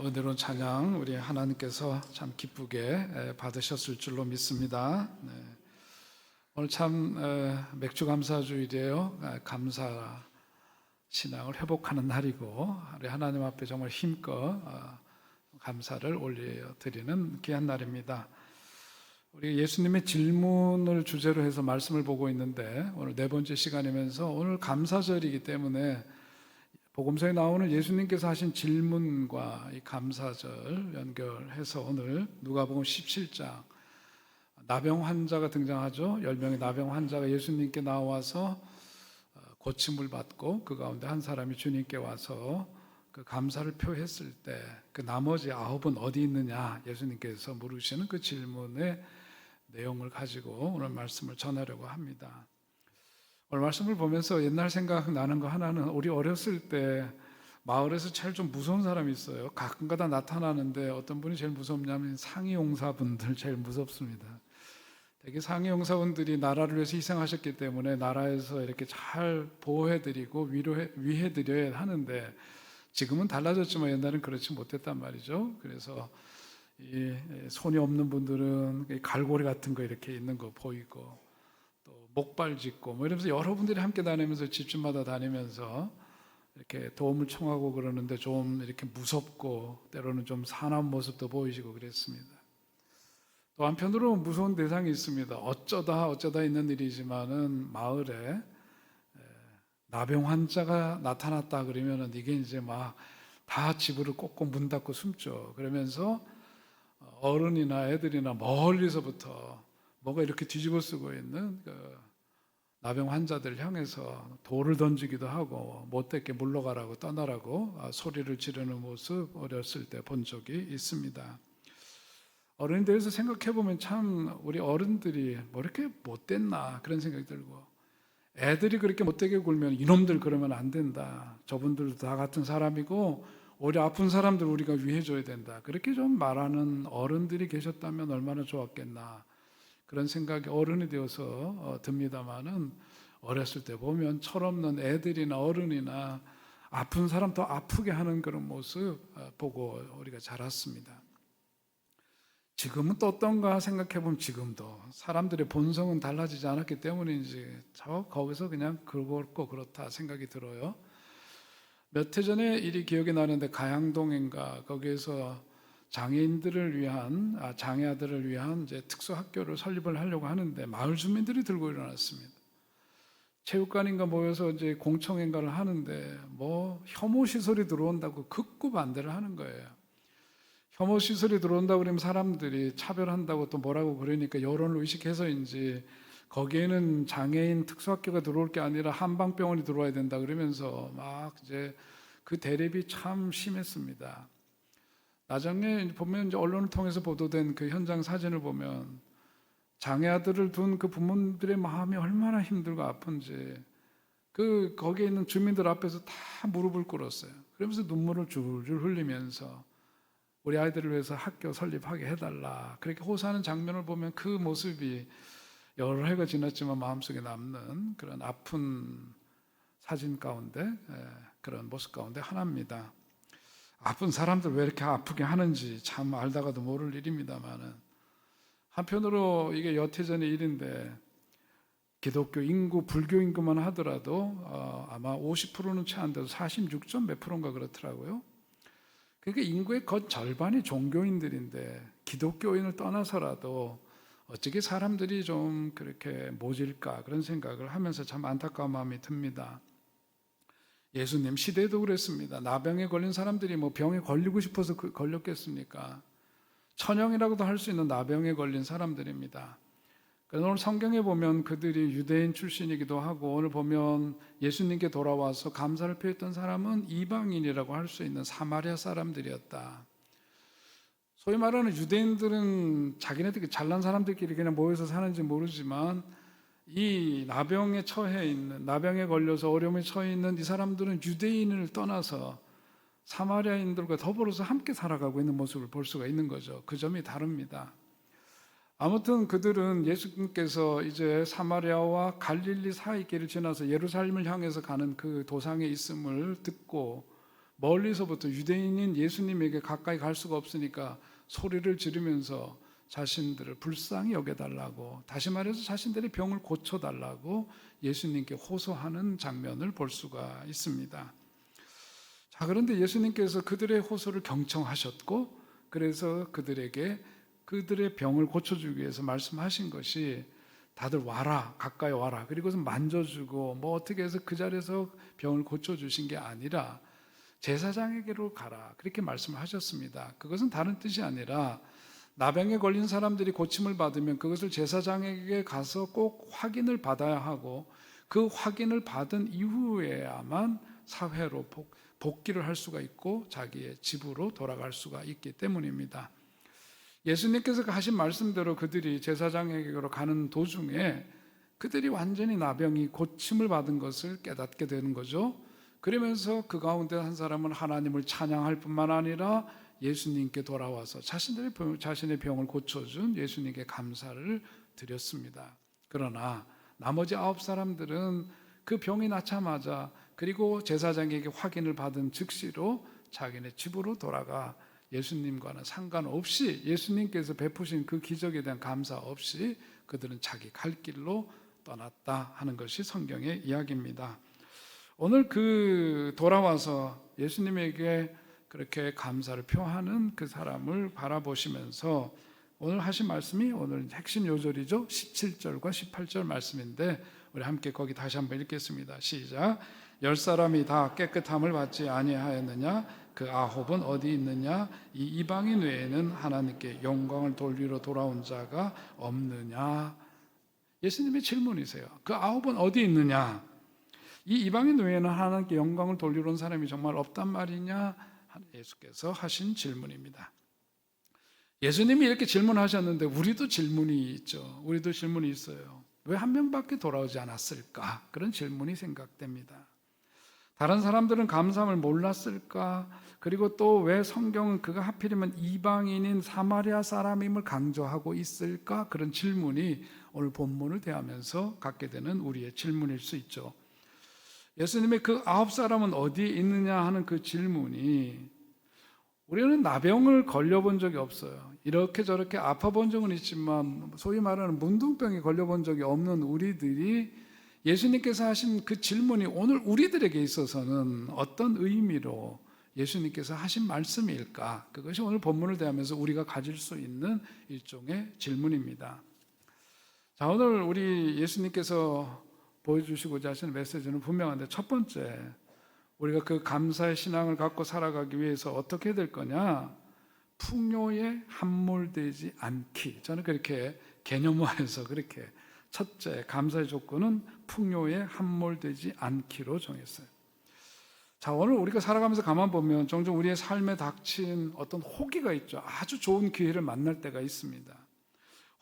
은혜로운 찬양 우리 하나님께서 참 기쁘게 받으셨을 줄로 믿습니다. 오늘 참 맥주 감사주일이에요. 감사 신앙을 회복하는 날이고 우리 하나님 앞에 정말 힘껏 감사를 올려드리는 귀한 날입니다. 우리 예수님의 질문을 주제로 해서 말씀을 보고 있는데 오늘 네 번째 시간이면서 오늘 감사절이기 때문에 복음서에 나오는 예수님께서 하신 질문과 이 감사절 연결해서 오늘 누가복음 17장 나병 환자가 등장하죠. 10명의 나병 환자가 예수님께 나와서 고침을 받고 그 가운데 한 사람이 주님께 와서 그 감사를 표했을 때 그 나머지 9은 어디 있느냐 예수님께서 물으시는 그 질문의 내용을 가지고 오늘 말씀을 전하려고 합니다. 오늘 말씀을 보면서 옛날 생각나는 거 하나는 우리 어렸을 때 마을에서 제일 좀 무서운 사람이 있어요. 가끔가다 나타나는데 어떤 분이 제일 무섭냐면 상위용사분들 제일 무섭습니다. 되게 상위용사분들이 나라를 위해서 희생하셨기 때문에 나라에서 이렇게 잘 보호해드리고 위해드려야 하는데 지금은 달라졌지만 옛날엔 그렇지 못했단 말이죠. 그래서 이 손이 없는 분들은 갈고리 같은 거 이렇게 있는 거 보이고 목발 짚고 뭐 이러면서 여러분들이 함께 다니면서 집집마다 다니면서 이렇게 도움을 청하고 그러는데 좀 이렇게 무섭고 때로는 좀 사나운 모습도 보이시고 그랬습니다. 또 한편으로 무서운 대상이 있습니다. 어쩌다 있는 일이지만은 마을에 나병 환자가 나타났다 그러면은 이게 이제 막 다 집으로 꼭꼭 문 닫고 숨죠. 그러면서 어른이나 애들이나 멀리서부터 뭐가 이렇게 뒤집어 쓰고 있는 그 나병 환자들 향해서 돌을 던지기도 하고 못되게 물러가라고 떠나라고 소리를 지르는 모습 어렸을 때 본 적이 있습니다. 어른에 대해서 생각해 보면 참 우리 어른들이 뭐 이렇게 못됐나 그런 생각이 들고 애들이 그렇게 못되게 굴면 이놈들 그러면 안 된다. 저분들도 다 같은 사람이고 우리 아픈 사람들 우리가 위해줘야 된다. 그렇게 좀 말하는 어른들이 계셨다면 얼마나 좋았겠나. 그런 생각이 어른이 되어서 듭니다만은 어렸을 때 보면 철없는 애들이나 어른이나 아픈 사람 더 아프게 하는 그런 모습 보고 우리가 자랐습니다. 지금은 또 어떤가 생각해 보면 지금도 사람들의 본성은 달라지지 않았기 때문인지 거기서 그냥 그렇고 그렇다 생각이 들어요. 몇 해 전에 일이 기억이 나는데 가양동인가 거기에서 장애인들을 위한 장애아들을 위한 이제 특수 학교를 설립을 하려고 하는데 마을 주민들이 들고 일어났습니다. 체육관인가 모여서 이제 공청회인가를 하는데 뭐 혐오 시설이 들어온다고 극구 반대를 하는 거예요. 혐오 시설이 들어온다고 그러면 사람들이 차별한다고 또 뭐라고 그러니까 여론을 의식해서인지 거기에는 장애인 특수학교가 들어올 게 아니라 한방병원이 들어와야 된다 그러면서 막 이제 그 대립이 참 심했습니다. 나중에 보면 이제 언론을 통해서 보도된 그 현장 사진을 보면 장애아들을 둔 그 부모들의 마음이 얼마나 힘들고 아픈지 거기에 있는 주민들 앞에서 다 무릎을 꿇었어요. 그러면서 눈물을 줄줄 흘리면서 우리 아이들을 위해서 학교 설립하게 해달라 그렇게 호소하는 장면을 보면 그 모습이 여러 해가 지났지만 마음속에 남는 그런 아픈 사진 가운데 그런 모습 가운데 하나입니다. 아픈 사람들 왜 이렇게 아프게 하는지 참 알다가도 모를 일입니다만은 한편으로 이게 여태 전의 일인데 기독교 인구, 불교 인구만 하더라도 아마 50%는 채 안 돼서 46점 몇 프로인가 그렇더라고요. 그러니까 인구의 거의 절반이 종교인들인데 기독교인을 떠나서라도 어떻게 사람들이 좀 그렇게 모질까 그런 생각을 하면서 참 안타까운 마음이 듭니다. 예수님 시대에도 그랬습니다. 나병에 걸린 사람들이 뭐 병에 걸리고 싶어서 걸렸겠습니까? 천형이라고도 할 수 있는 나병에 걸린 사람들입니다. 그래서 오늘 성경에 보면 그들이 유대인 출신이기도 하고 오늘 보면 예수님께 돌아와서 감사를 표했던 사람은 이방인이라고 할 수 있는 사마리아 사람들이었다. 소위 말하는 유대인들은 자기네들이 잘난 사람들끼리 그냥 모여서 사는지 모르지만 이 나병에 처해 있는 나병에 걸려서 어려움에 처해 있는 이 사람들은 유대인을 떠나서 사마리아인들과 더불어서 함께 살아가고 있는 모습을 볼 수가 있는 거죠. 그 점이 다릅니다. 아무튼 그들은 예수님께서 이제 사마리아와 갈릴리 사이길을 지나서 예루살렘을 향해서 가는 그 도상에 있음을 듣고 멀리서부터 유대인인 예수님에게 가까이 갈 수가 없으니까 소리를 지르면서 자신들을 불쌍히 여겨달라고, 다시 말해서 자신들의 병을 고쳐달라고 예수님께 호소하는 장면을 볼 수가 있습니다. 자, 그런데 예수님께서 그들의 호소를 경청하셨고, 그래서 그들에게 그들의 병을 고쳐주기 위해서 말씀하신 것이 다들 와라, 가까이 와라, 그리고서 만져주고 뭐 어떻게 해서 그 자리에서 병을 고쳐주신 게 아니라 제사장에게로 가라, 그렇게 말씀하셨습니다. 그것은 다른 뜻이 아니라 나병에 걸린 사람들이 고침을 받으면 그것을 제사장에게 가서 꼭 확인을 받아야 하고, 그 확인을 받은 이후에야만 사회로 복귀를 할 수가 있고 자기의 집으로 돌아갈 수가 있기 때문입니다. 예수님께서 하신 말씀대로 그들이 제사장에게로 가는 도중에 그들이 완전히 나병이 고침을 받은 것을 깨닫게 되는 거죠. 그러면서 그 가운데 한 사람은 하나님을 찬양할 뿐만 아니라 예수님께 돌아와서 자신의 병을 고쳐준 예수님께 감사를 드렸습니다. 그러나 나머지 9사람들은 그 병이 낫자마자, 그리고 제사장에게 확인을 받은 즉시로 자기네 집으로 돌아가 예수님과는 상관없이, 예수님께서 베푸신 그 기적에 대한 감사 없이 그들은 자기 갈 길로 떠났다 하는 것이 성경의 이야기입니다. 오늘 그 돌아와서 예수님에게 그렇게 감사를 표하는 그 사람을 바라보시면서 오늘 하신 말씀이 오늘 핵심 요절이죠. 17절과 18절 말씀인데 우리 함께 거기 다시 한번 읽겠습니다. 시작. 10사람이 다 깨끗함을 받지 아니하였느냐? 그 9은 어디 있느냐? 이 이방인 외에는 하나님께 영광을 돌리러 돌아온 자가 없느냐? 예수님의 질문이세요. 그 9은 어디 있느냐? 이 이방인 외에는 하나님께 영광을 돌리러 온 사람이 정말 없단 말이냐? 예수께서 하신 질문입니다. 예수님이 이렇게 질문하셨는데 우리도 질문이 있죠. 우리도 질문이 있어요. 왜 한 명밖에 돌아오지 않았을까? 그런 질문이 생각됩니다. 다른 사람들은 감사함을 몰랐을까? 그리고 또 왜 성경은 그가 하필이면 이방인인 사마리아 사람임을 강조하고 있을까? 그런 질문이 오늘 본문을 대하면서 갖게 되는 우리의 질문일 수 있죠. 예수님의 그 9사람은 어디에 있느냐 하는 그 질문이, 우리는 나병을 걸려본 적이 없어요. 이렇게 저렇게 아파본 적은 있지만 소위 말하는 문둥병에 걸려본 적이 없는 우리들이 예수님께서 하신 그 질문이 오늘 우리들에게 있어서는 어떤 의미로 예수님께서 하신 말씀일까? 그것이 오늘 본문을 대하면서 우리가 가질 수 있는 일종의 질문입니다. 자, 오늘 우리 예수님께서 보여주시고자 하시는 메시지는 분명한데, 첫 번째, 우리가 그 감사의 신앙을 갖고 살아가기 위해서 어떻게 될 거냐? 풍요에 함몰되지 않기. 저는 그렇게 개념화해서 그렇게 첫째, 감사의 조건은 풍요에 함몰되지 않기로 정했어요. 자, 오늘 우리가 살아가면서 가만 보면 종종 우리의 삶에 닥친 어떤 호기가 있죠. 아주 좋은 기회를 만날 때가 있습니다.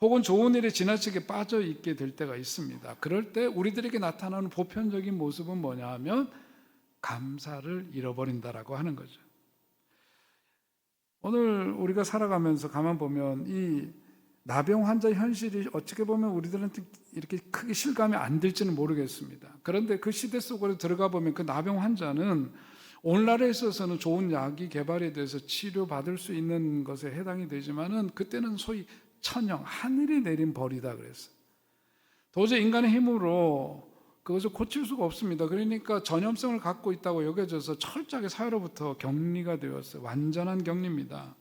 혹은 좋은 일에 지나치게 빠져 있게 될 때가 있습니다. 그럴 때 우리들에게 나타나는 보편적인 모습은 뭐냐 하면 감사를 잃어버린다라고 하는 거죠. 오늘 우리가 살아가면서 가만 보면 이 나병 환자 현실이 어떻게 보면 우리들한테 이렇게 크게 실감이 안 될지는 모르겠습니다. 그런데 그 시대 속으로 들어가 보면 그 나병 환자는 오늘날에 있어서는 좋은 약이 개발이 돼서 치료받을 수 있는 것에 해당이 되지만은 그때는 소위 천형, 하늘이 내린 벌이다 그랬어요. 도저히 인간의 힘으로 그것을 고칠 수가 없습니다. 그러니까 전염성을 갖고 있다고 여겨져서 철저하게 사회로부터 격리가 되었어요. 완전한 격리입니다.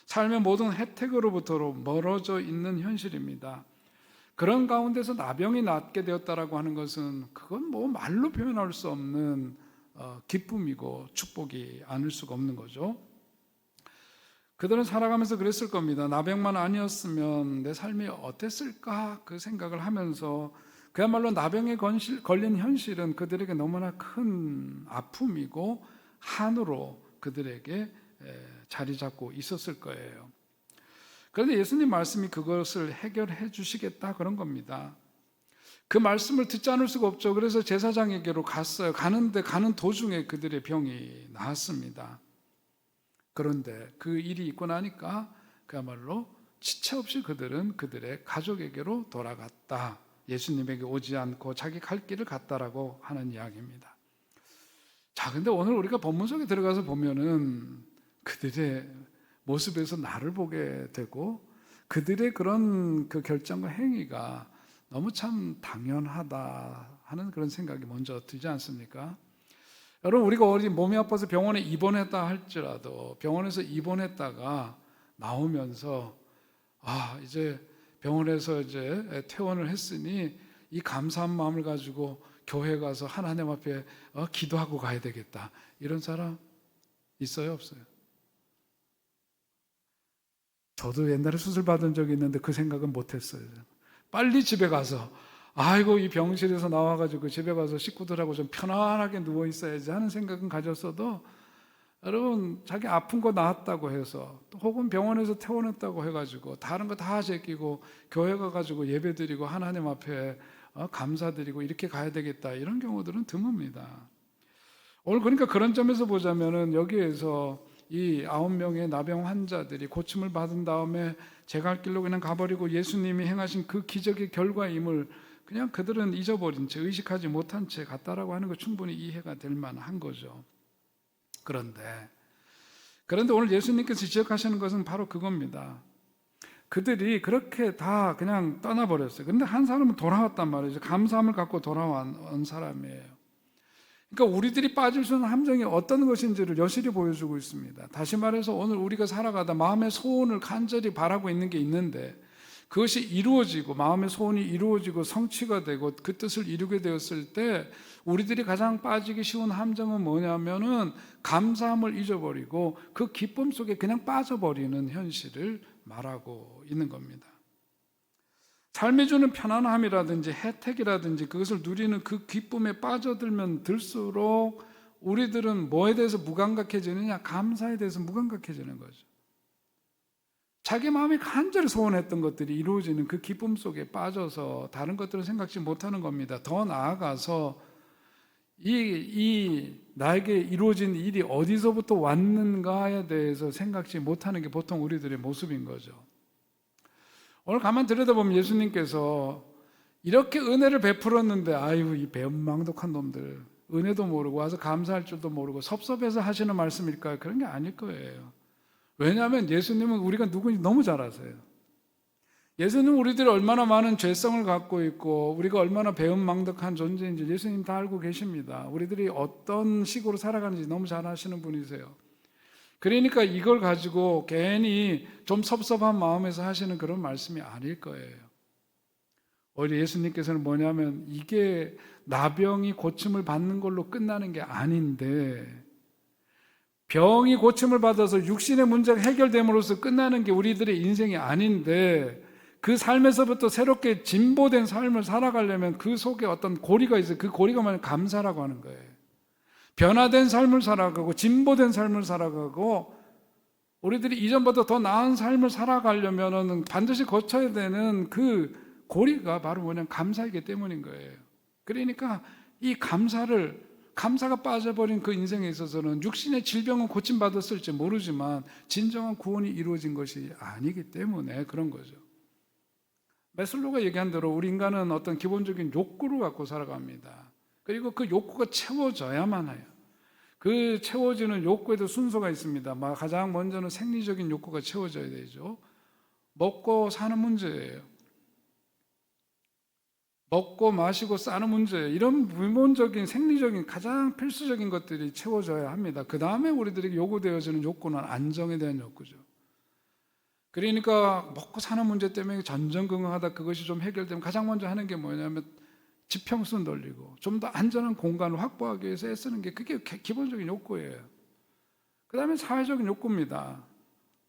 삶의 모든 혜택으로부터 멀어져 있는 현실입니다. 그런 가운데서 나병이 낫게 되었다라고 하는 것은 그건 뭐 말로 표현할 수 없는 기쁨이고 축복이 아닐 수가 없는 거죠. 그들은 살아가면서 그랬을 겁니다. 나병만 아니었으면 내 삶이 어땠을까 그 생각을 하면서, 그야말로 나병에 걸린 현실은 그들에게 너무나 큰 아픔이고 한으로 그들에게 자리 잡고 있었을 거예요. 그런데 예수님 말씀이 그것을 해결해 주시겠다 그런 겁니다. 그 말씀을 듣지 않을 수가 없죠. 그래서 제사장에게로 갔어요. 가는 도중에 그들의 병이 나았습니다. 그런데 그 일이 있고 나니까 그야말로 지체 없이 그들은 그들의 가족에게로 돌아갔다. 예수님에게 오지 않고 자기 갈 길을 갔다라고 하는 이야기입니다. 자, 근데 오늘 우리가 본문 속에 들어가서 보면은 그들의 모습에서 나를 보게 되고 그들의 그런 그 결정과 행위가 너무 참 당연하다 하는 그런 생각이 먼저 들지 않습니까? 여러분, 우리가 어디 몸이 아파서 병원에 입원했다 할지라도 병원에서 입원했다가 나오면서 이제 병원에서 이제 퇴원을 했으니 이 감사한 마음을 가지고 교회 가서 하나님 앞에 기도하고 가야 되겠다, 이런 사람 있어요, 없어요? 저도 옛날에 수술 받은 적이 있는데 그 생각은 못했어요. 빨리 집에 가서 아이고 이 병실에서 나와가지고 집에 가서 식구들하고 좀 편안하게 누워 있어야지 하는 생각은 가졌어도, 여러분, 자기 아픈 거 나았다고 해서 혹은 병원에서 퇴원했다고 해가지고 다른 거 다 제끼고 교회 가가지고 예배드리고 하나님 앞에 감사드리고 이렇게 가야 되겠다, 이런 경우들은 드뭅니다. 오늘 그러니까 그런 점에서 보자면은 여기에서 이 9명의 나병 환자들이 고침을 받은 다음에 제 갈 길로 그냥 가버리고 예수님이 행하신 그 기적의 결과임을 그냥 그들은 잊어버린 채, 의식하지 못한 채 갔다라고 하는 거 충분히 이해가 될 만한 거죠. 그런데 오늘 예수님께서 지적하시는 것은 바로 그겁니다. 그들이 그렇게 다 그냥 떠나버렸어요. 그런데 한 사람은 돌아왔단 말이죠. 감사함을 갖고 돌아온 사람이에요. 그러니까 우리들이 빠질 수 있는 함정이 어떤 것인지를 여실히 보여주고 있습니다. 다시 말해서 오늘 우리가 살아가다 마음의 소원을 간절히 바라고 있는 게 있는데 그것이 이루어지고 마음의 소원이 이루어지고 성취가 되고 그 뜻을 이루게 되었을 때 우리들이 가장 빠지기 쉬운 함정은 뭐냐면은 감사함을 잊어버리고 그 기쁨 속에 그냥 빠져버리는 현실을 말하고 있는 겁니다. 삶이 주는 편안함이라든지 혜택이라든지 그것을 누리는 그 기쁨에 빠져들면 들수록 우리들은 뭐에 대해서 무감각해지느냐? 감사에 대해서 무감각해지는 거죠. 자기 마음이 간절히 소원했던 것들이 이루어지는 그 기쁨 속에 빠져서 다른 것들을 생각지 못하는 겁니다. 더 나아가서 이 나에게 이루어진 일이 어디서부터 왔는가에 대해서 생각지 못하는 게 보통 우리들의 모습인 거죠. 오늘 가만 들여다보면 예수님께서 이렇게 은혜를 베풀었는데 아유 이 배은망덕한 놈들, 은혜도 모르고 와서 감사할 줄도 모르고 섭섭해서 하시는 말씀일까요? 그런 게 아닐 거예요. 왜냐하면 예수님은 우리가 누군지 너무 잘 아세요. 예수님은 우리들이 얼마나 많은 죄성을 갖고 있고 우리가 얼마나 배은망덕한 존재인지 예수님 다 알고 계십니다. 우리들이 어떤 식으로 살아가는지 너무 잘 아시는 분이세요. 그러니까 이걸 가지고 괜히 좀 섭섭한 마음에서 하시는 그런 말씀이 아닐 거예요. 오히려 예수님께서는 뭐냐면 이게 나병이 고침을 받는 걸로 끝나는 게 아닌데 병이 고침을 받아서 육신의 문제가 해결됨으로써 끝나는 게 우리들의 인생이 아닌데 그 삶에서부터 새롭게 진보된 삶을 살아가려면 그 속에 어떤 고리가 있어요. 그 고리가 뭐냐면 감사라고 하는 거예요. 변화된 삶을 살아가고 진보된 삶을 살아가고 우리들이 이전보다 더 나은 삶을 살아가려면 반드시 거쳐야 되는 그 고리가 바로 뭐냐면 감사이기 때문인 거예요. 그러니까 이 감사가 빠져버린 그 인생에 있어서는 육신의 질병은 고침받았을지 모르지만 진정한 구원이 이루어진 것이 아니기 때문에 그런 거죠. 메슬로가 얘기한 대로 우리 인간은 어떤 기본적인 욕구를 갖고 살아갑니다. 그리고 그 욕구가 채워져야만 해요. 그 채워지는 욕구에도 순서가 있습니다. 가장 먼저는 생리적인 욕구가 채워져야 되죠. 먹고 사는 문제예요. 먹고 마시고 싸는 문제, 이런 기본적인 생리적인 가장 필수적인 것들이 채워져야 합니다. 그 다음에 우리들에게 요구되어지는 욕구는 안정에 대한 욕구죠. 그러니까 먹고 사는 문제 때문에 전전긍긍하다 그것이 좀 해결되면 가장 먼저 하는 게 뭐냐면 지평선 돌리고 좀 더 안전한 공간을 확보하기 위해서 애쓰는 게 그게 기본적인 욕구예요. 그 다음에 사회적인 욕구입니다.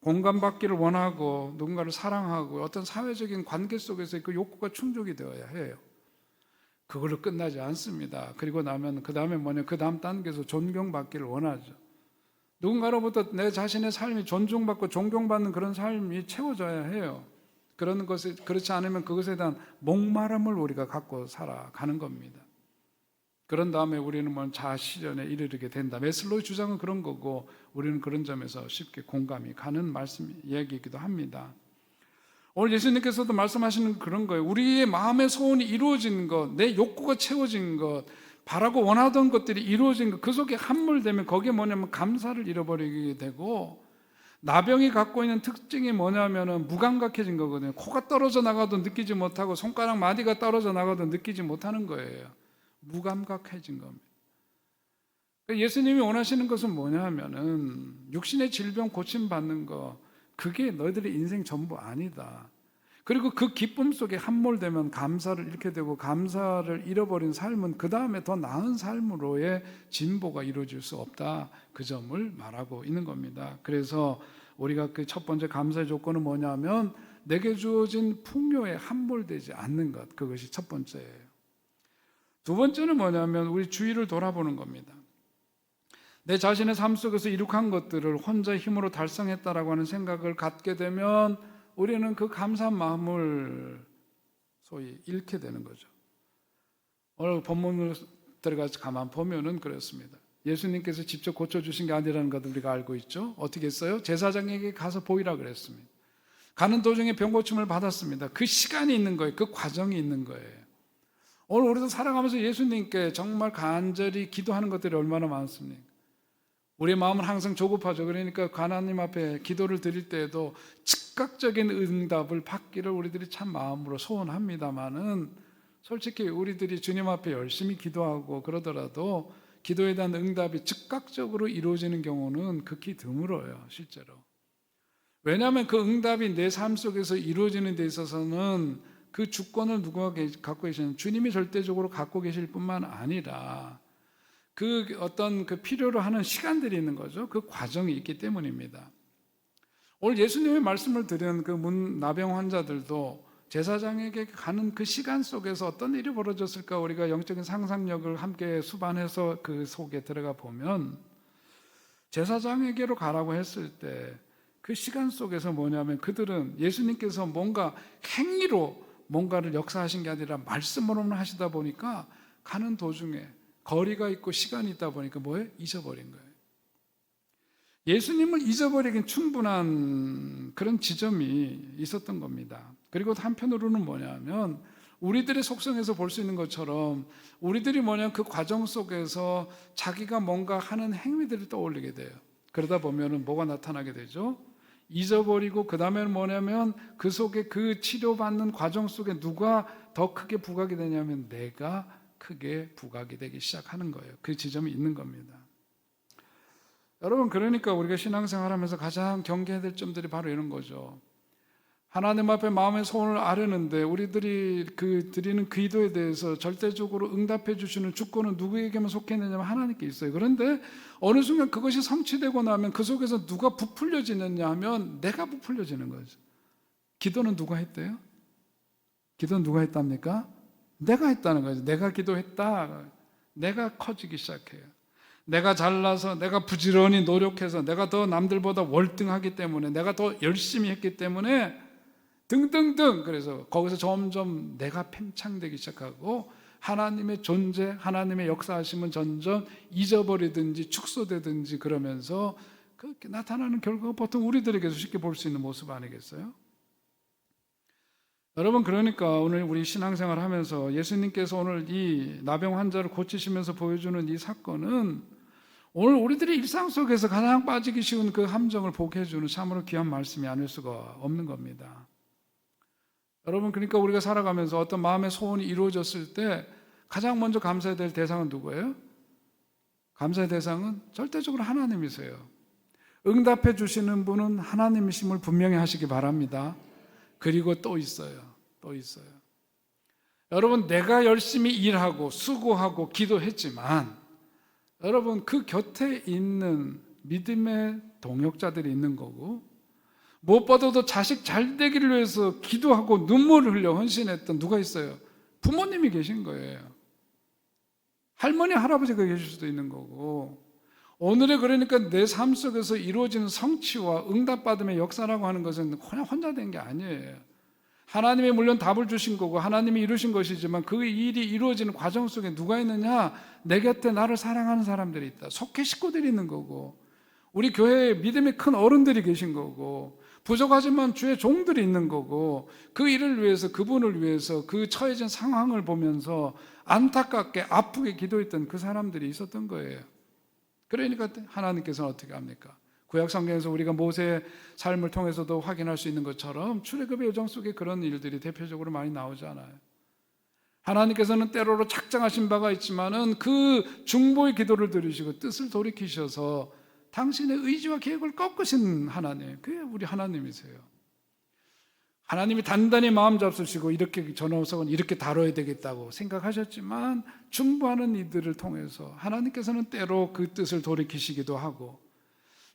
공감받기를 원하고 누군가를 사랑하고 어떤 사회적인 관계 속에서 그 욕구가 충족이 되어야 해요. 그걸로 끝나지 않습니다. 그리고 나면 그 다음에 그 다음 단계에서 존경받기를 원하죠. 누군가로부터 내 자신의 삶이 존중받고 존경받는 그런 삶이 채워져야 해요. 그렇지 않으면 그것에 대한 목마름을 우리가 갖고 살아가는 겁니다. 그런 다음에 우리는 자아실현에 이르게 된다. 메슬로의 주장은 그런 거고 우리는 그런 점에서 쉽게 공감이 가는 말씀 이야기이기도 합니다. 오늘 예수님께서도 말씀하시는 그런 거예요. 우리의 마음의 소원이 이루어진 것, 내 욕구가 채워진 것, 바라고 원하던 것들이 이루어진 것, 그 속에 함몰되면 거기에 뭐냐면 감사를 잃어버리게 되고, 나병이 갖고 있는 특징이 뭐냐면은 무감각해진 거거든요. 코가 떨어져 나가도 느끼지 못하고 손가락 마디가 떨어져 나가도 느끼지 못하는 거예요. 무감각해진 겁니다. 예수님이 원하시는 것은 뭐냐면은 육신의 질병 고침받는 거, 그게 너희들의 인생 전부 아니다. 그리고 그 기쁨 속에 함몰되면 감사를 잃게 되고, 감사를 잃어버린 삶은 그 다음에 더 나은 삶으로의 진보가 이루어질 수 없다, 그 점을 말하고 있는 겁니다. 그래서 우리가 그 첫 번째 감사의 조건은 뭐냐면 내게 주어진 풍요에 함몰되지 않는 것, 그것이 첫 번째예요. 두 번째는 뭐냐면 우리 주위를 돌아보는 겁니다. 내 자신의 삶 속에서 이룩한 것들을 혼자 힘으로 달성했다라고 하는 생각을 갖게 되면 우리는 그 감사한 마음을 소위 잃게 되는 거죠. 오늘 본문을 들어가서 가만 보면은 그렇습니다. 예수님께서 직접 고쳐주신 게 아니라는 것을 우리가 알고 있죠. 어떻게 했어요? 제사장에게 가서 보이라 그랬습니다. 가는 도중에 병 고침을 받았습니다. 그 시간이 있는 거예요. 그 과정이 있는 거예요. 오늘 우리도 살아가면서 예수님께 정말 간절히 기도하는 것들이 얼마나 많습니까? 우리의 마음은 항상 조급하죠. 그러니까 하나님 앞에 기도를 드릴 때에도 즉각적인 응답을 받기를 우리들이 참 마음으로 소원합니다만은, 솔직히 우리들이 주님 앞에 열심히 기도하고 그러더라도 기도에 대한 응답이 즉각적으로 이루어지는 경우는 극히 드물어요, 실제로. 왜냐하면 그 응답이 내 삶 속에서 이루어지는 데 있어서는 그 주권을 누가 갖고 계시는, 주님이 절대적으로 갖고 계실 뿐만 아니라 그 어떤 그 필요로 하는 시간들이 있는 거죠. 그 과정이 있기 때문입니다. 오늘 예수님의 말씀을 들은 그 나병 환자들도 제사장에게 가는 그 시간 속에서 어떤 일이 벌어졌을까, 우리가 영적인 상상력을 함께 수반해서 그 속에 들어가 보면, 제사장에게로 가라고 했을 때 그 시간 속에서 뭐냐면 그들은 예수님께서 뭔가 행위로 뭔가를 역사하신 게 아니라 말씀으로만 하시다 보니까 가는 도중에 거리가 있고 시간이 있다 보니까 뭐예요? 잊어버린 거예요. 예수님을 잊어버리긴 충분한 그런 지점이 있었던 겁니다. 그리고 한편으로는 뭐냐면 우리들의 속성에서 볼 수 있는 것처럼 우리들이 뭐냐면 그 과정 속에서 자기가 뭔가 하는 행위들을 떠올리게 돼요. 그러다 보면은 뭐가 나타나게 되죠? 잊어버리고, 그 다음에는 뭐냐면 그 속에 그 치료받는 과정 속에 누가 더 크게 부각이 되냐면 내가 크게 부각이 되기 시작하는 거예요. 그 지점이 있는 겁니다. 여러분, 그러니까 우리가 신앙생활하면서 가장 경계해야 될 점들이 바로 이런 거죠. 하나님 앞에 마음의 소원을 아뢰는데 우리들이 그 드리는 기도에 대해서 절대적으로 응답해 주시는 주권은 누구에게만 속해 있느냐면 하나님께 있어요. 그런데 어느 순간 그것이 성취되고 나면 그 속에서 누가 부풀려지느냐 하면 내가 부풀려지는 거죠. 기도는 누가 했대요? 기도는 누가 했답니까? 내가 했다는 거죠. 내가 기도했다. 내가 커지기 시작해요. 내가 잘나서, 내가 부지런히 노력해서, 내가 더 남들보다 월등하기 때문에, 내가 더 열심히 했기 때문에 등등등. 그래서 거기서 점점 내가 팽창되기 시작하고 하나님의 존재, 하나님의 역사하심은 점점 잊어버리든지 축소되든지 그러면서 그렇게 나타나는 결과가 보통 우리들에게서 쉽게 볼 수 있는 모습 아니겠어요? 여러분, 그러니까 오늘 우리 신앙생활 하면서 예수님께서 오늘 이 나병 환자를 고치시면서 보여주는 이 사건은 오늘 우리들의 일상 속에서 가장 빠지기 쉬운 그 함정을 보게 해주는 참으로 귀한 말씀이 아닐 수가 없는 겁니다. 여러분, 그러니까 우리가 살아가면서 어떤 마음의 소원이 이루어졌을 때 가장 먼저 감사해야 될 대상은 누구예요? 감사의 대상은 절대적으로 하나님이세요. 응답해 주시는 분은 하나님이심을 분명히 하시기 바랍니다. 그리고 또 있어요. 여러분, 내가 열심히 일하고 수고하고 기도했지만 여러분, 그 곁에 있는 믿음의 동역자들이 있는 거고, 무엇보다도 자식 잘 되기를 위해서 기도하고 눈물을 흘려 헌신했던 누가 있어요? 부모님이 계신 거예요. 할머니, 할아버지가 계실 수도 있는 거고, 오늘의 그러니까 내 삶 속에서 이루어지는 성취와 응답받음의 역사라고 하는 것은 그냥 혼자 된 게 아니에요. 하나님이 물론 답을 주신 거고 하나님이 이루신 것이지만 그 일이 이루어지는 과정 속에 누가 있느냐? 내 곁에 나를 사랑하는 사람들이 있다. 속해 식구들이 있는 거고, 우리 교회에 믿음이 큰 어른들이 계신 거고, 부족하지만 주의 종들이 있는 거고, 그 일을 위해서, 그분을 위해서 그 처해진 상황을 보면서 안타깝게 아프게 기도했던 그 사람들이 있었던 거예요. 그러니까 하나님께서는 어떻게 합니까? 구약 성경에서 우리가 모세의 삶을 통해서도 확인할 수 있는 것처럼 출애굽의 여정 속에 그런 일들이 대표적으로 많이 나오잖아요. 하나님께서는 때로로 작정하신 바가 있지만은 그 중보의 기도를 들으시고 뜻을 돌이키셔서 당신의 의지와 계획을 꺾으신 하나님, 그게 우리 하나님이세요. 하나님이 단단히 마음 잡수시고 이렇게 전원석은 이렇게 다뤄야 되겠다고 생각하셨지만 중보하는 이들을 통해서 하나님께서는 때로 그 뜻을 돌이키시기도 하고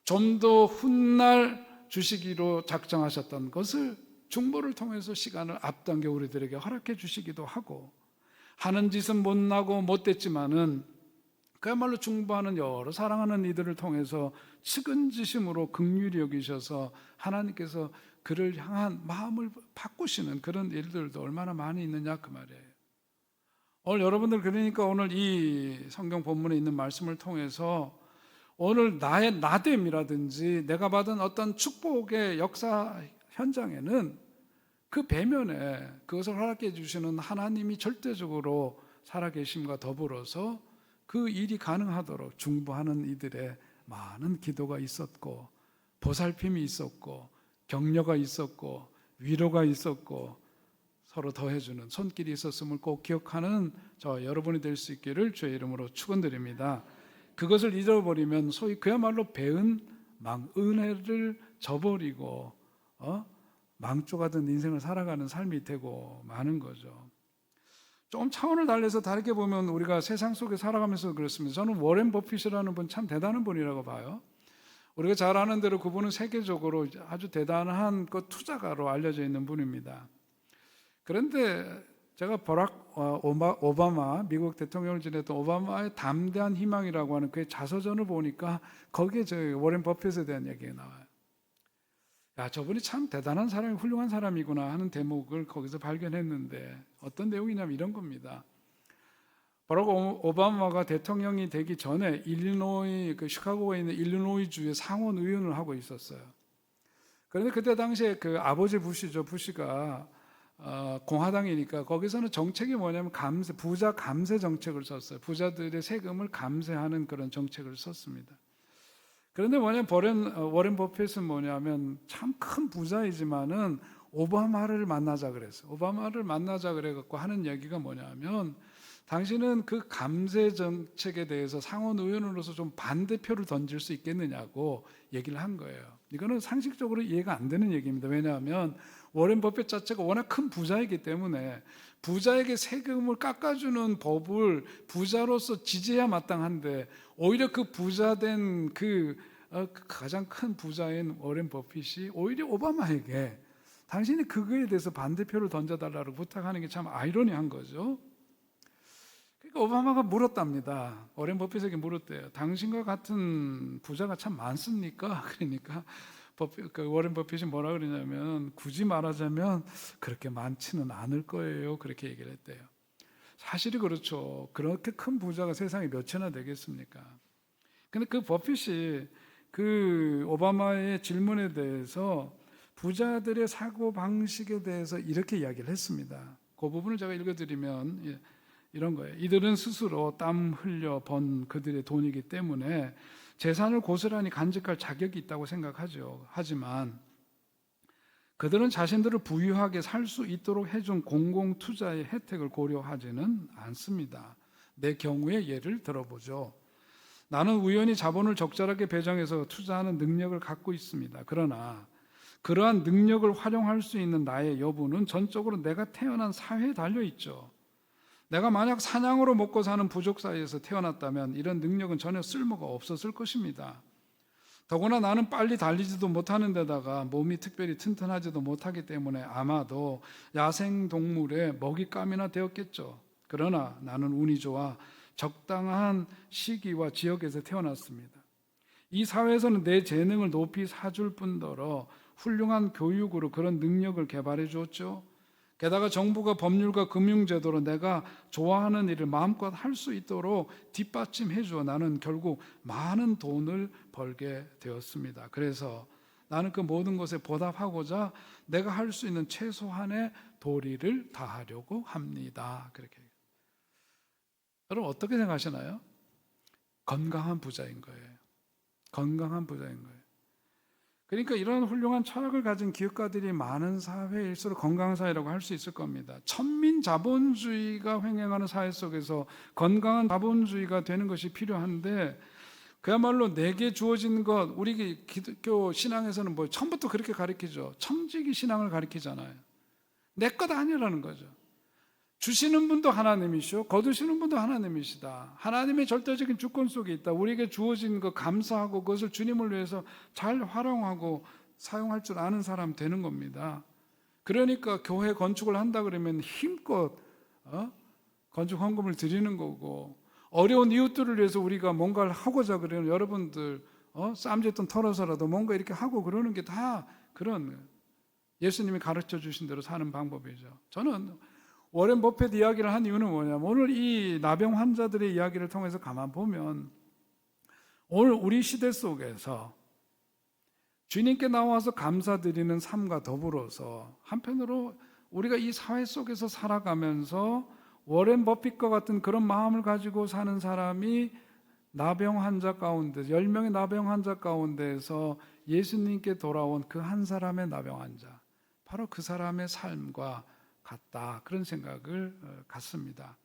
좀 더 훗날 주시기로 작정하셨던 것을 중보를 통해서 시간을 앞당겨 우리들에게 허락해 주시기도 하고 하는 짓은 못나고 못됐지만은 그야말로 중보하는 여러 사랑하는 이들을 통해서 측은지심으로 긍휼히 여기셔서 하나님께서 그를 향한 마음을 바꾸시는 그런 일들도 얼마나 많이 있느냐 그 말이에요. 오늘 여러분들 그러니까 오늘 이 성경 본문에 있는 말씀을 통해서 오늘 나의 나됨이라든지 내가 받은 어떤 축복의 역사 현장에는 그 배면에 그것을 허락해 주시는 하나님이 절대적으로 살아계심과 더불어서 그 일이 가능하도록 중보하는 이들의 많은 기도가 있었고 보살핌이 있었고 격려가 있었고 위로가 있었고 서로 더해주는 손길이 있었음을 꼭 기억하는 저 여러분이 될 수 있기를 주의 이름으로 축원드립니다. 그것을 잊어버리면 소위 그야말로 배은 은혜를 저버리고 망조가든 인생을 살아가는 삶이 되고 마는 거죠. 조금 차원을 달래서 다르게 보면 우리가 세상 속에 살아가면서 그렇습니다. 저는 워렌 버핏이라는 분 참 대단한 분이라고 봐요. 우리가 잘 아는 대로 그분은 세계적으로 아주 대단한 투자가로 알려져 있는 분입니다. 그런데 제가 버락 오바마 미국 대통령을 지냈던 오바마의 담대한 희망이라고 하는 그의 자서전을 보니까 거기에 저 워렌 버핏에 대한 얘기가 나와요. 야, 저분이 참 대단한 사람이 훌륭한 사람이구나 하는 대목을 거기서 발견했는데 어떤 내용이냐면 이런 겁니다. 버락 오바마가 대통령이 되기 전에 일리노이 시카고에 있는 일리노이 주의 상원 의원을 하고 있었어요. 그런데 그때 당시에 그 아버지 부시가 공화당이니까 거기서는 정책이 뭐냐면 부자 감세 정책을 썼어요. 부자들의 세금을 감세하는 그런 정책을 썼습니다. 그런데 워렌 버핏은 뭐냐면 참 큰 부자이지만은 오바마를 만나자 그랬어요. 오바마를 만나자 그래갖고 하는 얘기가 뭐냐면 당신은 그 감세 정책에 대해서 상원 의원으로서 좀 반대표를 던질 수 있겠느냐고 얘기를 한 거예요. 이거는 상식적으로 이해가 안 되는 얘기입니다. 왜냐하면 워렌 버핏 자체가 워낙 큰 부자이기 때문에 부자에게 세금을 깎아주는 법을 부자로서 지지해야 마땅한데 오히려 그 부자된 가장 큰 부자인 워렌 버핏이 오히려 오바마에게 당신이 그거에 대해서 반대표를 던져달라고 부탁하는 게 참 아이러니한 거죠. 그러니까 오바마가 물었답니다. 워렌 버핏에게 물었대요. 당신과 같은 부자가 참 많습니까? 그러니까 워렌 버핏이 뭐라 그러냐면 굳이 말하자면 그렇게 많지는 않을 거예요. 그렇게 얘기를 했대요. 사실이 그렇죠. 그렇게 큰 부자가 세상에 몇이나 되겠습니까? 근데 그 버핏이 그 오바마의 질문에 대해서 부자들의 사고 방식에 대해서 이렇게 이야기를 했습니다. 그 부분을 제가 읽어드리면 이런 거예요. 이들은 스스로 땀 흘려 번 그들의 돈이기 때문에 재산을 고스란히 간직할 자격이 있다고 생각하죠. 하지만 그들은 자신들을 부유하게 살 수 있도록 해준 공공투자의 혜택을 고려하지는 않습니다. 내 경우의 예를 들어보죠. 나는 우연히 자본을 적절하게 배정해서 투자하는 능력을 갖고 있습니다. 그러나 그러한 능력을 활용할 수 있는 나의 여부는 전적으로 내가 태어난 사회에 달려있죠. 내가 만약 사냥으로 먹고 사는 부족 사이에서 태어났다면 이런 능력은 전혀 쓸모가 없었을 것입니다. 더구나 나는 빨리 달리지도 못하는 데다가 몸이 특별히 튼튼하지도 못하기 때문에 아마도 야생동물의 먹잇감이나 되었겠죠. 그러나 나는 운이 좋아 적당한 시기와 지역에서 태어났습니다. 이 사회에서는 내 재능을 높이 사줄 뿐더러 훌륭한 교육으로 그런 능력을 개발해 주었죠. 게다가 정부가 법률과 금융제도로 내가 좋아하는 일을 마음껏 할 수 있도록 뒷받침해 주어 나는 결국 많은 돈을 벌게 되었습니다. 그래서 나는 그 모든 것에 보답하고자 내가 할 수 있는 최소한의 도리를 다하려고 합니다. 그렇게. 여러분 어떻게 생각하시나요? 건강한 부자인 거예요. 건강한 부자인 거예요. 그러니까 이런 훌륭한 철학을 가진 기업가들이 많은 사회일수록 건강한 사회라고 할 수 있을 겁니다. 천민 자본주의가 횡행하는 사회 속에서 건강한 자본주의가 되는 것이 필요한데, 그야말로 내게 주어진 것, 우리 기독교 신앙에서는 뭐 처음부터 그렇게 가르치죠. 청지기 신앙을 가르치잖아요. 내 것 아니라는 거죠. 주시는 분도 하나님이시오, 거두시는 분도 하나님이시다. 하나님의 절대적인 주권 속에 있다. 우리에게 주어진 것 감사하고 그것을 주님을 위해서 잘 활용하고 사용할 줄 아는 사람 되는 겁니다. 그러니까 교회 건축을 한다 그러면 힘껏 건축 헌금을 드리는 거고, 어려운 이웃들을 위해서 우리가 뭔가를 하고자 그러면 여러분들 쌈짓돈 털어서라도 뭔가 이렇게 하고 그러는 게 다 그런 예수님이 가르쳐 주신 대로 사는 방법이죠. 저는 워렌 버핏 이야기를 한 이유는 뭐냐면, 오늘 이 나병 환자들의 이야기를 통해서 가만 보면 오늘 우리 시대 속에서 주님께 나와서 감사드리는 삶과 더불어서 한편으로 우리가 이 사회 속에서 살아가면서 워렌 버핏과 같은 그런 마음을 가지고 사는 사람이 나병 환자 가운데 10명의 나병 환자 가운데에서 예수님께 돌아온 그 한 사람의 나병 환자, 바로 그 사람의 삶과 같다, 그런 생각을 갖습니다.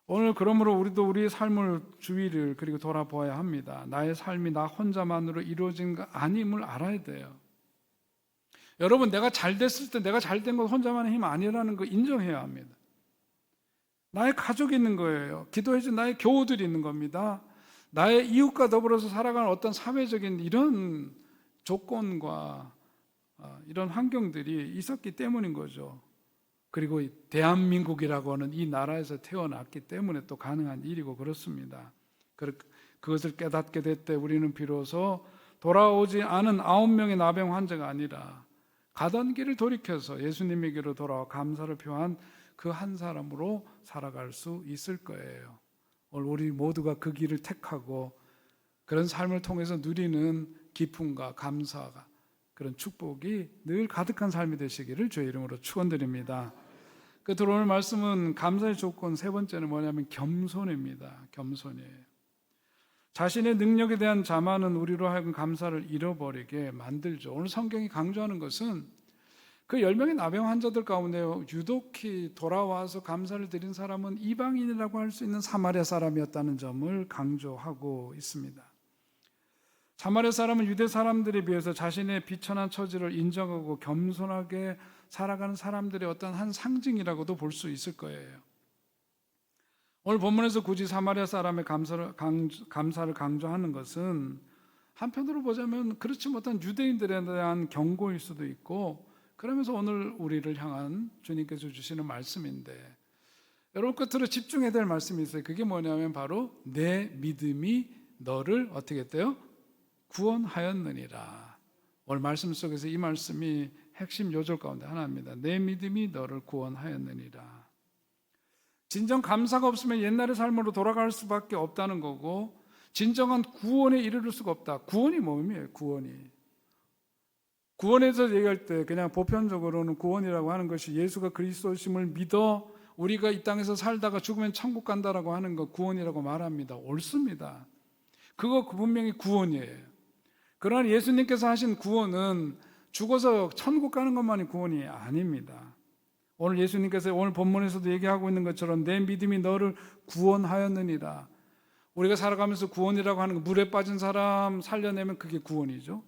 오늘 그러므로 우리도 우리의 삶을 주위를 그리고 돌아보아야 합니다. 나의 삶이 나 혼자만으로 이루어진 거 아님을 알아야 돼요. 여러분, 내가 잘 됐을 때 내가 잘 된 건 혼자만의 힘 아니라는 거 인정해야 합니다. 나의 가족이 있는 거예요. 기도해준 나의 교우들이 있는 겁니다. 나의 이웃과 더불어서 살아가는 어떤 사회적인 이런 조건과 이런 환경들이 있었기 때문인 거죠. 그리고 대한민국이라고 하는 이 나라에서 태어났기 때문에 또 가능한 일이고 그렇습니다. 그것을 깨닫게 될 때 우리는 비로소 돌아오지 않은 9명의 나병 환자가 아니라 가던 길을 돌이켜서 예수님에게로 돌아와 감사를 표한 그 한 사람으로 살아갈 수 있을 거예요. 오늘 우리 모두가 그 길을 택하고 그런 삶을 통해서 누리는 기쁨과 감사가, 그런 축복이 늘 가득한 삶이 되시기를 주의 이름으로 축원드립니다. 끝으로 오늘 말씀은 감사의 조건 세 번째는 뭐냐면 겸손입니다. 겸손이에요. 자신의 능력에 대한 자만은 우리로 하여금 감사를 잃어버리게 만들죠. 오늘 성경이 강조하는 것은 그 10명의 나병 환자들 가운데 유독히 돌아와서 감사를 드린 사람은 이방인이라고 할 수 있는 사마리아 사람이었다는 점을 강조하고 있습니다. 사마리아 사람은 유대 사람들에 비해서 자신의 비천한 처지를 인정하고 겸손하게 살아가는 사람들의 어떤 한 상징이라고도 볼 수 있을 거예요. 오늘 본문에서 굳이 사마리아 사람의 감사를 강조하는 것은 한편으로 보자면 그렇지 못한 유대인들에 대한 경고일 수도 있고, 그러면서 오늘 우리를 향한 주님께서 주시는 말씀인데, 여러분 끝으로 집중해야 될 말씀이 있어요. 그게 뭐냐면 바로 내 믿음이 너를 어떻게 했대요? 구원하였느니라. 오늘 말씀 속에서 이 말씀이 핵심 요절 가운데 하나입니다. 내 믿음이 너를 구원하였느니라. 진정 감사가 없으면 옛날의 삶으로 돌아갈 수밖에 없다는 거고, 진정한 구원에 이르를 수가 없다. 구원이 뭐예요? 구원에서 얘기할 때 그냥 보편적으로는 구원이라고 하는 것이 예수가 그리스도심을 믿어 우리가 이 땅에서 살다가 죽으면 천국 간다라고 하는 거 구원이라고 말합니다. 옳습니다. 그거 분명히 구원이에요. 그러나 예수님께서 하신 구원은 죽어서 천국 가는 것만이 구원이 아닙니다. 오늘 예수님께서 오늘 본문에서도 얘기하고 있는 것처럼 내 믿음이 너를 구원하였느니라. 우리가 살아가면서 구원이라고 하는 거, 물에 빠진 사람 살려내면 그게 구원이죠.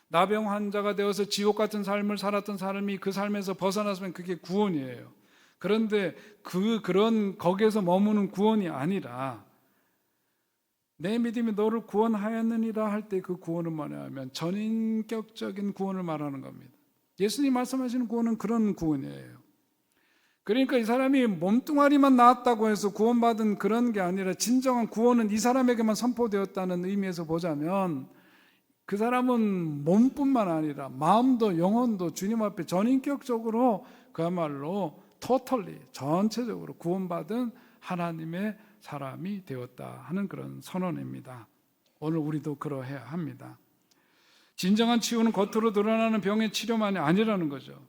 나병 환자가 되어서 지옥 같은 삶을 살았던 사람이 그 삶에서 벗어났으면 그게 구원이에요. 그런데 그런 거기에서 머무는 구원이 아니라 내 믿음이 너를 구원하였느니라 할 때 그 구원은 뭐냐면 전인격적인 구원을 말하는 겁니다. 예수님 말씀하시는 구원은 그런 구원이에요. 그러니까 이 사람이 몸뚱아리만 나았다고 해서 구원받은 그런 게 아니라 진정한 구원은 이 사람에게만 선포되었다는 의미에서 보자면 그 사람은 몸뿐만 아니라 마음도 영혼도 주님 앞에 전인격적으로 그야말로 토털리 전체적으로 구원받은 하나님의 사람이 되었다 하는 그런 선언입니다. 오늘 우리도 그러해야 합니다. 진정한 치유는 겉으로 드러나는 병의 치료만이 아니라는 거죠.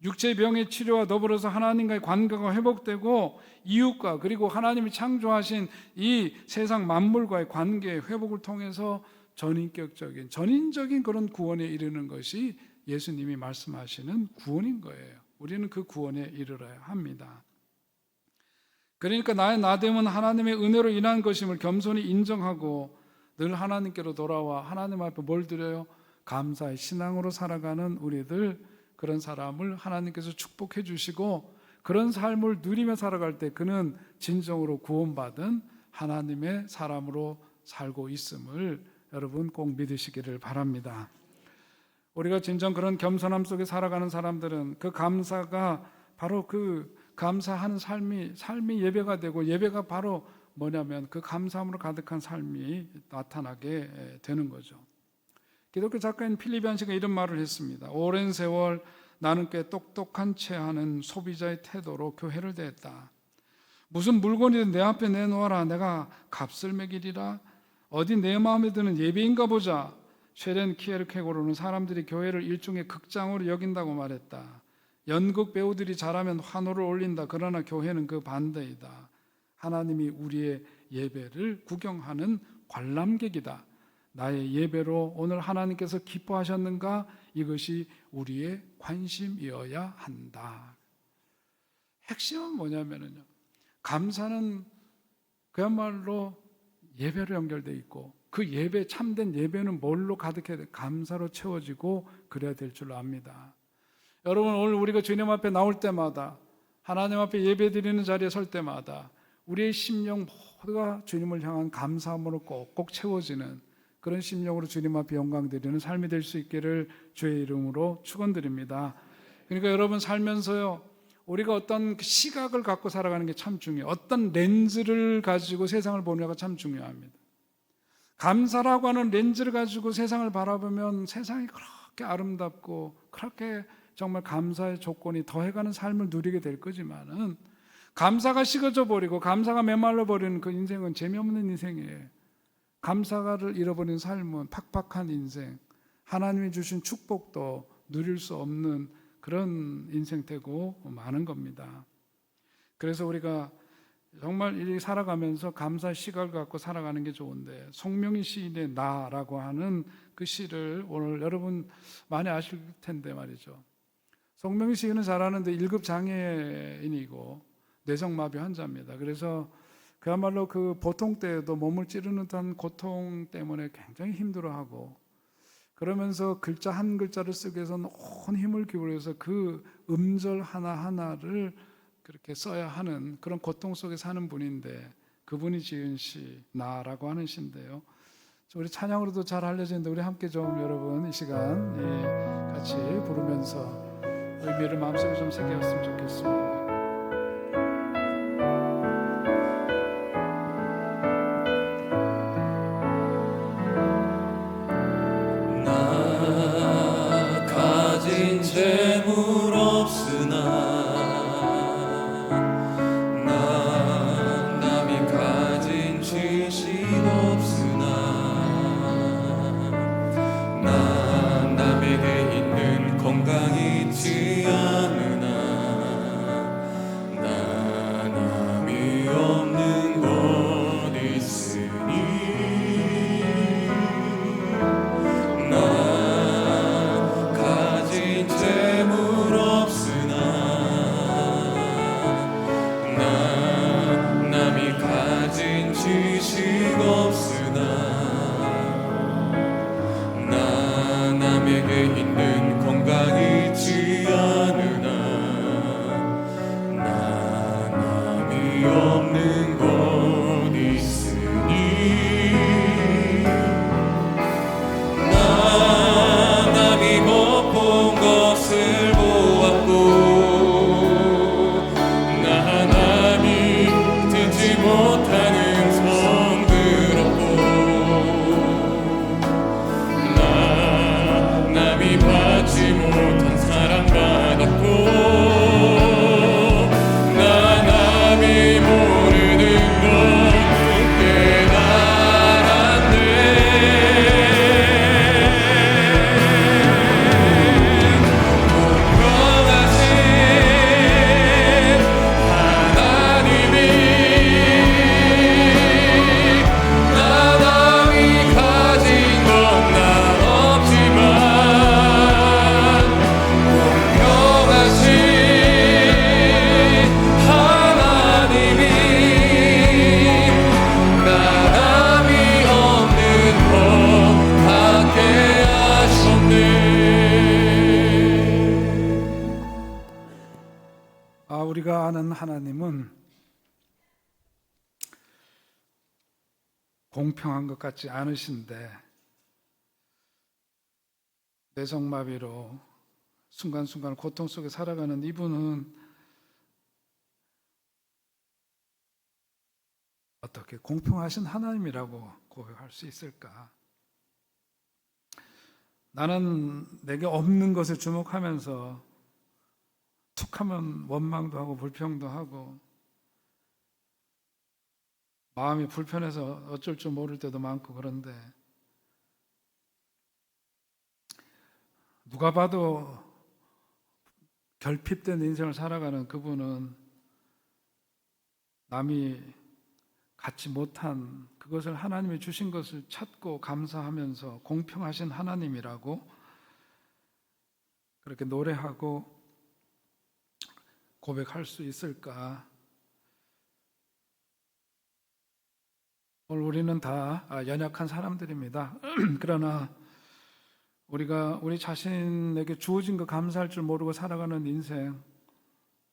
육체의 병의 치료와 더불어서 하나님과의 관계가 회복되고 이웃과 그리고 하나님이 창조하신 이 세상 만물과의 관계의 회복을 통해서 전인적인 그런 구원에 이르는 것이 예수님이 말씀하시는 구원인 거예요. 우리는 그 구원에 이르러야 합니다. 그러니까 나의 나됨은 하나님의 은혜로 인한 것임을 겸손히 인정하고 늘 하나님께로 돌아와 하나님 앞에 뭘 드려요? 감사의 신앙으로 살아가는 우리들, 그런 사람을 하나님께서 축복해 주시고 그런 삶을 누리며 살아갈 때 그는 진정으로 구원받은 하나님의 사람으로 살고 있음을 여러분 꼭 믿으시기를 바랍니다. 우리가 진정 그런 겸손함 속에 살아가는 사람들은 그 감사가 바로 그 감사하는 삶이 예배가 되고, 예배가 바로 뭐냐면 그 감사함으로 가득한 삶이 나타나게 되는 거죠. 기독교 작가인 필립 얀 씨가 이런 말을 했습니다. 오랜 세월 나는 꽤 똑똑한 채 하는 소비자의 태도로 교회를 대했다. 무슨 물건이든 내 앞에 내놓아라. 내가 값을 매기리라. 어디 내 마음에 드는 예배인가 보자. 쉐렌 키에르케고르는 사람들이 교회를 일종의 극장으로 여긴다고 말했다. 연극 배우들이 잘하면 환호를 올린다. 그러나 교회는 그 반대이다. 하나님이 우리의 예배를 구경하는 관람객이다. 나의 예배로 오늘 하나님께서 기뻐하셨는가? 이것이 우리의 관심이어야 한다. 핵심은 뭐냐면요, 감사는 그야말로 예배로 연결되어 있고, 그 예배, 참된 예배는 뭘로 가득해야 돼? 감사로 채워지고 그래야 될 줄로 압니다. 여러분, 오늘 우리가 주님 앞에 나올 때마다, 하나님 앞에 예배 드리는 자리에 설 때마다 우리의 심령 모두가 주님을 향한 감사함으로 꼭꼭 채워지는 그런 심령으로 주님 앞에 영광 드리는 삶이 될 수 있기를 주의 이름으로 축원드립니다. 그러니까 여러분, 살면서요, 우리가 어떤 시각을 갖고 살아가는 게 참 중요해요. 어떤 렌즈를 가지고 세상을 보느냐가 참 중요합니다. 감사라고 하는 렌즈를 가지고 세상을 바라보면 세상이 그렇게 아름답고 그렇게 정말 감사의 조건이 더해가는 삶을 누리게 될 거지만은, 감사가 식어져 버리고 감사가 메말라 버리는 그 인생은 재미없는 인생이에요. 감사를 잃어버린 삶은 팍팍한 인생, 하나님이 주신 축복도 누릴 수 없는 그런 인생 되고 많은 겁니다. 그래서 우리가 정말 이 살아가면서 감사의 시각을 갖고 살아가는 게 좋은데, 송명희 시인의 나라고 하는 그 시를 오늘 여러분 많이 아실 텐데 말이죠. 송명희 시인은 잘 아는데 1급 장애인이고 뇌성마비 환자입니다. 그래서 그야말로 그 보통 때에도 몸을 찌르는 듯한 고통 때문에 굉장히 힘들어하고, 그러면서 글자 한 글자를 쓰기 위해서 온 힘을 기울여서 그 음절 하나하나를 그렇게 써야 하는 그런 고통 속에 사는 분인데, 그분이 지은 시 나라고 하는 시인데요, 우리 찬양으로도 잘 알려져 있는데 우리 함께 좀 여러분 이 시간 같이 부르면서 의미를 마음속에 좀 새겼으면 좋겠습니다. 재물 없으나 난 남이 가진 지식 없으나 난 남에게 있는 건강이 있지 않으나 난 남이 없는 것 있으니 재물 없으나 난 남이 가진 지식 없으나 난 남에게 있는 건강이 있지 않으나 난 남이 없는 것 있으니 난 남이 못 본 것을 보았고 나 남이 듣지 못하는 성 들었고 나 남이 우리가 아는 하나님은 공평한 것 같지 않으신데 뇌성마비로 순간순간 고통 속에 살아가는 이분은 어떻게 공평하신 하나님이라고 고백할 수 있을까? 나는 내게 없는 것에 주목하면서 툭하면 원망도 하고 불평도 하고 마음이 불편해서 어쩔 줄 모를 때도 많고 그런데 누가 봐도 결핍된 인생을 살아가는 그분은 남이 갖지 못한 그것을 하나님이 주신 것을 찾고 감사하면서 공평하신 하나님이라고 그렇게 노래하고 고백할 수 있을까? 오늘 우리는 다 연약한 사람들입니다. 그러나 우리가 우리 자신에게 주어진 거 감사할 줄 모르고 살아가는 인생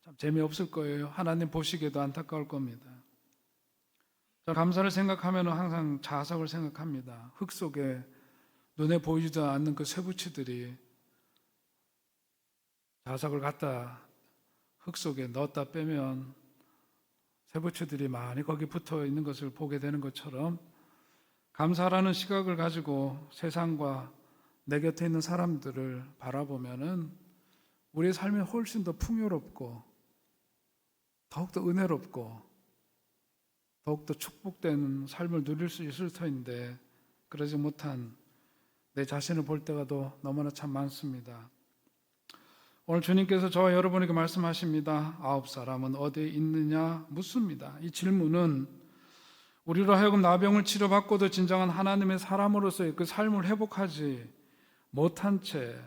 참 재미없을 거예요. 하나님 보시기에도 안타까울 겁니다. 저 감사를 생각하면 항상 자석을 생각합니다. 흙 속에 눈에 보이지도 않는 그 쇠붙이들이 자석을 갖다 흙 속에 넣었다 빼면 쇠붙이들이 많이 거기 붙어 있는 것을 보게 되는 것처럼 감사라는 시각을 가지고 세상과 내 곁에 있는 사람들을 바라보면은 우리의 삶이 훨씬 더 풍요롭고 더욱더 은혜롭고 더욱더 축복된 삶을 누릴 수 있을 터인데 그러지 못한 내 자신을 볼 때가 너무나 참 많습니다. 오늘 주님께서 저와 여러분에게 말씀하십니다. 9사람은 어디에 있느냐 묻습니다. 이 질문은 우리로 하여금 나병을 치료받고도 진정한 하나님의 사람으로서의 그 삶을 회복하지 못한 채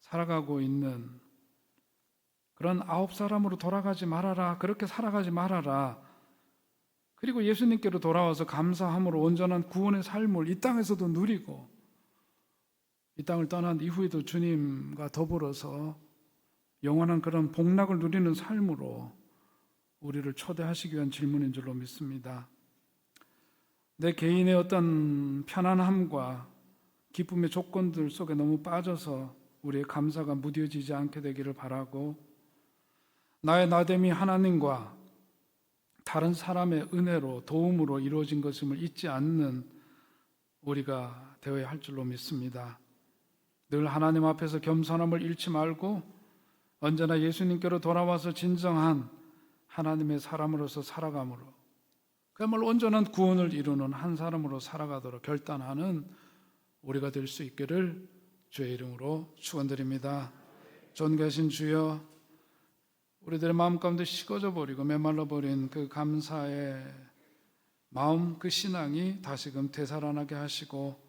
살아가고 있는 그런 9사람으로 돌아가지 말아라. 그렇게 살아가지 말아라. 그리고 예수님께로 돌아와서 감사함으로 온전한 구원의 삶을 이 땅에서도 누리고 이 땅을 떠난 이후에도 주님과 더불어서 영원한 그런 복락을 누리는 삶으로 우리를 초대하시기 위한 질문인 줄로 믿습니다. 내 개인의 어떤 편안함과 기쁨의 조건들 속에 너무 빠져서 우리의 감사가 무뎌지지 않게 되기를 바라고 나의 나됨이 하나님과 다른 사람의 은혜로 도움으로 이루어진 것임을 잊지 않는 우리가 되어야 할 줄로 믿습니다. 늘 하나님 앞에서 겸손함을 잃지 말고 언제나 예수님께로 돌아와서 진정한 하나님의 사람으로서 살아감으로 그야말로 온전한 구원을 이루는 한 사람으로 살아가도록 결단하는 우리가 될 수 있기를 주의 이름으로 축원드립니다. 존귀하신 주여, 우리들의 마음 가운데 식어져 버리고 메말라 버린 그 감사의 마음, 그 신앙이 다시금 되살아나게 하시고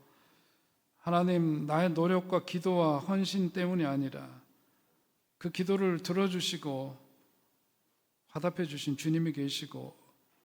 하나님, 나의 노력과 기도와 헌신 때문이 아니라 그 기도를 들어주시고 화답해 주신 주님이 계시고